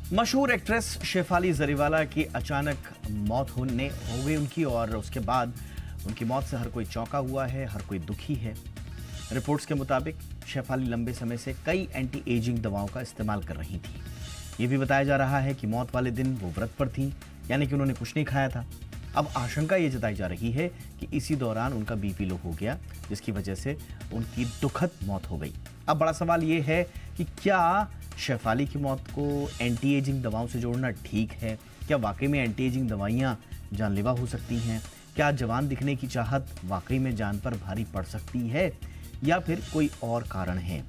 मशहूर एक्ट्रेस शेफाली जरीवाला की अचानक मौत हो गई उनकी, और उसके बाद उनकी मौत से हर कोई चौंका हुआ है, हर कोई दुखी है। रिपोर्ट्स के मुताबिक शेफाली लंबे समय से कई एंटी एजिंग दवाओं का इस्तेमाल कर रही थी। ये भी बताया जा रहा है कि मौत वाले दिन वो व्रत पर थी, यानी कि उन्होंने कुछ नहीं खाया था। अब आशंका ये जताई जा रही है कि इसी दौरान उनका बीपी लो हो गया, जिसकी वजह से उनकी दुखद मौत हो गई। अब बड़ा सवाल ये है कि क्या शेफाली की मौत को एंटी एजिंग दवाओं से जोड़ना ठीक है? क्या वाकई में एंटी एजिंग दवाइयाँ जानलेवा हो सकती हैं? क्या जवान दिखने की चाहत वाकई में जान पर भारी पड़ सकती है, या फिर कोई और कारण है?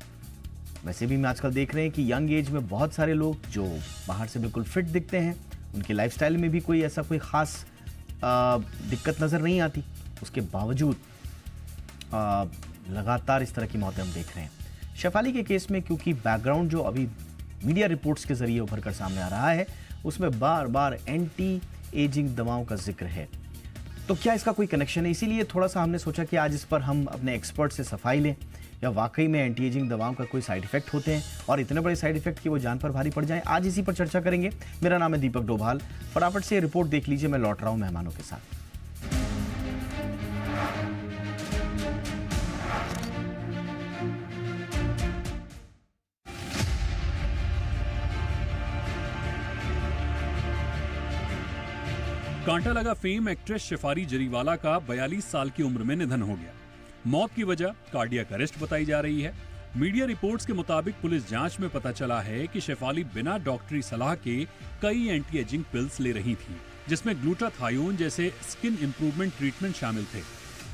वैसे भी मैं आजकल देख रहे हैं कि यंग एज में बहुत सारे लोग जो बाहर से बिल्कुल फिट दिखते हैं, उनकी लाइफस्टाइल में भी कोई खास दिक्कत नज़र नहीं आती, उसके बावजूद लगातार इस तरह की मौतें हम देख रहे हैं। शेफाली के केस में क्योंकि बैकग्राउंड जो अभी मीडिया रिपोर्ट्स के जरिए उभर कर सामने आ रहा है, उसमें बार बार एंटी एजिंग दवाओं का जिक्र है, तो क्या इसका कोई कनेक्शन है? इसीलिए थोड़ा सा हमने सोचा कि आज इस पर हम अपने एक्सपर्ट से सफाई लें, या वाकई में एंटी एजिंग दवाओं का कोई साइड इफेक्ट होते हैं, और इतने बड़े साइड इफेक्ट कि वो जान पर भारी पड़ जाएं। आज इसी पर चर्चा करेंगे। मेरा नाम है दीपक डोभाल। फटाफट से रिपोर्ट देख लीजिए, मैं लौट रहा हूं मेहमानों के साथ। कांटा लगा फेम एक्ट्रेस शेफाली जरीवाला का 42 साल की उम्र में निधन हो गया। मौत की वजह कार्डियक अरेस्ट बताई जा रही है। मीडिया रिपोर्ट्स के मुताबिक पुलिस जांच में पता चला है कि शेफाली बिना डॉक्टरी सलाह के कई एंटी एजिंग पिल्स ले रही थी, जिसमें ग्लूटाथायोन जैसे स्किन इंप्रूवमेंट ट्रीटमेंट शामिल थे।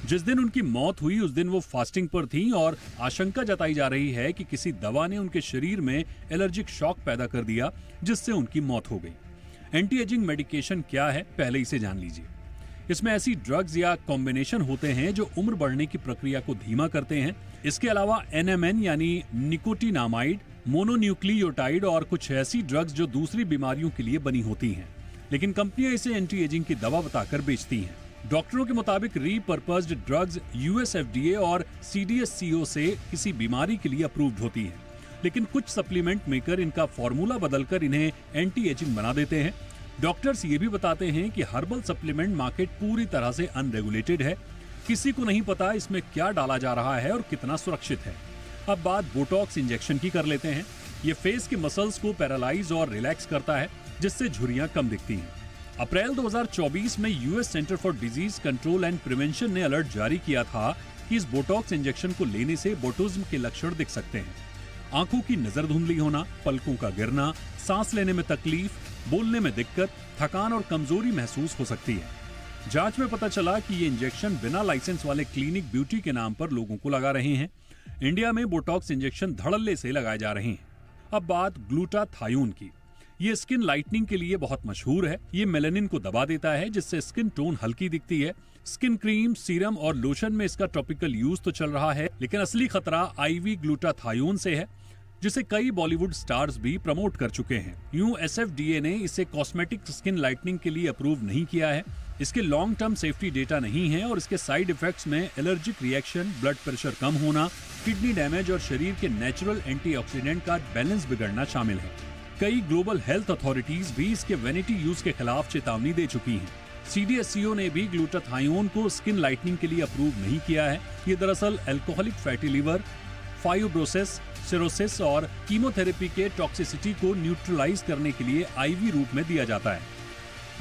जिस दिन उनकी मौत हुई उस दिन वो फास्टिंग पर थी, और आशंका जताई जा रही है कि किसी दवा ने उनके शरीर में एलर्जिक शॉक पैदा कर दिया, जिससे उनकी मौत हो गई। एंटी एजिंग मेडिकेशन क्या है, पहले इसे जान लीजिए। इसमें ऐसी ड्रग्स या कॉम्बिनेशन होते हैं जो उम्र बढ़ने की प्रक्रिया को धीमा करते हैं। इसके अलावा NMN यानी निकोटिनामाइड, मोनोन्यूक्लियोटाइड और कुछ ऐसी ड्रग्स जो दूसरी बीमारियों के लिए बनी होती हैं, लेकिन कंपनियां इसे एंटी एजिंग की दवा बताकर बेचती हैं। डॉक्टरों के मुताबिक रीपर्पस्ड ड्रग्स US FDA और CDSCO से किसी बीमारी के लिए अप्रूव्ड होती हैं, लेकिन कुछ सप्लीमेंट मेकर इनका फॉर्मूला बदलकर इन्हें एंटी एजिंग बना देते हैं। डॉक्टर्स ये भी बताते हैं कि हर्बल सप्लीमेंट मार्केट पूरी तरह से अनरेगुलेटेड है। किसी को नहीं पता इसमें क्या डाला जा रहा है और कितना सुरक्षित है। अब बात बोटॉक्स इंजेक्शन की कर लेते हैं। ये फेस के मसल्स को पैरालाइज और रिलैक्स करता है, जिससे झुर्रियां कम दिखती हैं। अप्रैल 2024 में US centre for disease control and prevention ने अलर्ट जारी किया था कि इस बोटॉक्स इंजेक्शन को लेने से बोटुज्म के लक्षण दिख सकते हैं। आंखों की नजर धुंधली होना, पलकों का गिरना, सांस लेने में तकलीफ, बोलने में दिक्कत, थकान और कमजोरी महसूस हो सकती है। जांच में पता चला कि ये इंजेक्शन बिना लाइसेंस वाले क्लिनिक ब्यूटी के नाम पर लोगों को लगा रहे हैं। इंडिया में बोटॉक्स इंजेक्शन धड़ल्ले से लगाए जा रहे हैं। अब बात ग्लूटाथायोन की। ये स्किन लाइटनिंग के लिए बहुत मशहूर है। ये मेलानिन को दबा देता है, जिससे स्किन टोन हल्की दिखती है। स्किन क्रीम, सीरम और लोशन में इसका टॉपिकल यूज तो चल रहा है, लेकिन असली खतरा IV ग्लूटाथायोन से है, जिसे कई बॉलीवुड स्टार्स भी प्रमोट कर चुके हैं। यूं SFDA ने इसे कॉस्मेटिक स्किन लाइटनिंग के लिए अप्रूव नहीं किया है। इसके लॉन्ग टर्म सेफ्टी डेटा नहीं है, और इसके साइड इफेक्ट्स में एलर्जिक रिएक्शन, ब्लड प्रेशर कम होना, किडनी डैमेज और शरीर के नेचुरल एंटीऑक्सीडेंट का बैलेंस बिगड़ना शामिल है। कई ग्लोबल हेल्थ अथॉरिटीज भी इसके वैनिटी यूज के खिलाफ चेतावनी दे चुकी हैं। CDSCO ने भी ग्लूटाथायोन को स्किन लाइटनिंग के लिए अप्रूव नहीं किया है। ये दरअसल alcoholic fatty liver, fibrosis, cirrhosis और कीमोथेरेपी के टॉक्सिसिटी को न्यूट्रलाइज करने के लिए IV रूप में दिया जाता है,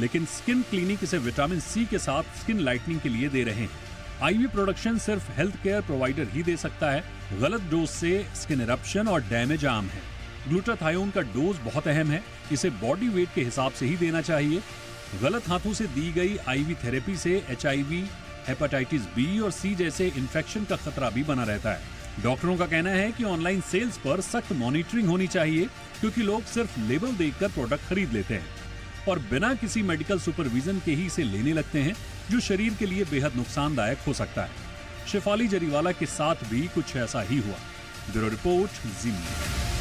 लेकिन स्किन क्लिनिक इसे विटामिन C के साथ स्किन लाइटनिंग के लिए दे रहे हैं। IV प्रोडक्शन सिर्फ हेल्थ केयर प्रोवाइडर ही दे सकता है। गलत डोज से स्किन इरप्शन और डैमेज आम है। ग्लूटाथायोन का डोज बहुत अहम है, इसे बॉडी वेट के हिसाब से ही देना चाहिए। गलत हाथों से दी गई IV थेरेपी से HIV, हेपेटाइटिस B और C जैसे इन्फेक्शन का खतरा भी बना रहता है। डॉक्टरों का कहना है कि ऑनलाइन सेल्स पर सख्त मॉनिटरिंग होनी चाहिए, क्योंकि लोग सिर्फ लेबल देखकर प्रोडक्ट खरीद लेते हैं और बिना किसी मेडिकल सुपरविजन के ही इसे लेने लगते हैं, जो शरीर के लिए बेहद नुकसानदायक हो सकता है। शेफाली जरीवाला के साथ भी कुछ ऐसा ही हुआ। ब्यूरो रिपोर्ट, जी मीडिया।